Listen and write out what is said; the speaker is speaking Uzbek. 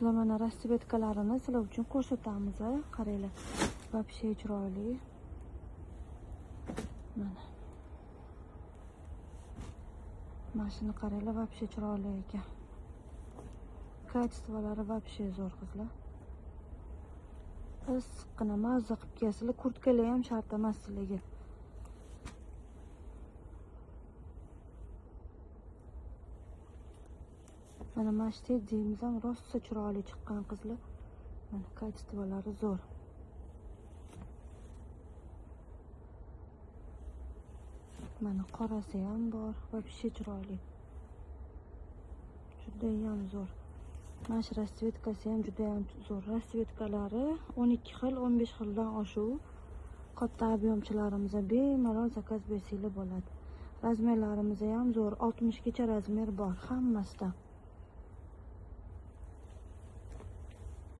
Mana rasvetkalarini sizlar uchun ko'rsatamiz. Qaranglar. Вообще chiroyli. Mana. Mashina qaranglar, вообще chiroyli ekan. Kачестволari вообще zo'r qizlar. Issiqqina mazza qilib kiyasizlar. Kurtkalar ham shart emas sizlarga. Mana mashtet deymiz ham rosa chiroyli chiqqan qizlar. Mana kачестволari zo'r. Mana qorasi ham bor, вообще chiroyli. Juda ham zo'r. Mana shu rasvetkasi ham juda ham zo'r. Rasvetkalari 12 xil, 15 xildan oshuv. Katta ob'yomchilarimizga bemalol zakaz bersanglar bo'ladi. Razmerlarimiz ham zo'r. 60 gacha razmer bor hammasida.